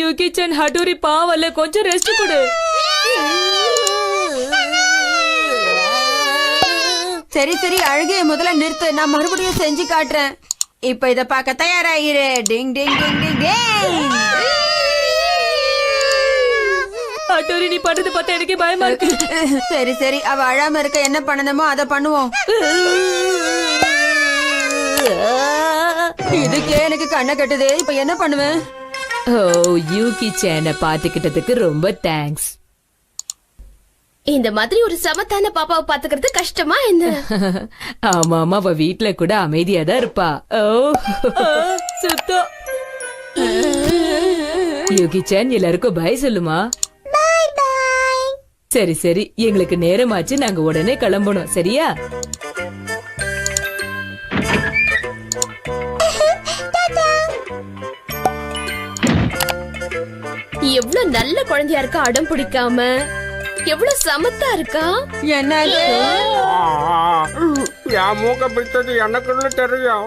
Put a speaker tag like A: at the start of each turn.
A: Yuki San Hattori பாவல்ல, கொஞ்சம் rest கொடு.
B: சரி சரி அழுகைய முதல்ல நிறுத்து, நான் மறுபடியும் செஞ்சு காட்டுறேன். இப்ப இத பார்க்க தயாராயிரு. டிங் டிங் டிங் டிங் டிங்.
A: ஹட்டோரி, நீ பண்றது பார்த்தா எனக்கே பயமா இருக்கு.
B: சரி சரி, அவ அழாம இருக்க என்ன பண்ணணுமோ அத பண்ணுவோம். இதுக்கே எனக்கு கண்ணை கட்டுது. இப்ப என்ன பண்ணுவேன்?
A: ஓ, யூகி சானை பாத்துக்கிட்டதுக்கு ரொம்ப தேங்க்ஸ்.
C: இந்த மாதிரி ஒரு சமத்தான பாப்பாவை பாத்துக்கிறது கஷ்டமா என்ன?
A: ஆமா ஆமா, அவ வீட்ல கூட அமைதியா தான் இருப்பா. ஓ சுத்தம். யூகி சான், எல்லாருக்கும் பாய் சொல்லுமா.
D: பாய் பாய்.
A: சரி சரி, எங்களுக்கு நேரமாச்சு, நாங்க உடனே கிளம்பணும். சரியா?
C: எவ்வளவு நல்ல குழந்தையா இருக்கா, அடம் பிடிக்காம. எவ்வளவு சமத்தா இருக்கா.
B: என்னது?
E: என் மூக்க பிடிச்சது எனக்குள்ள தெரியும்.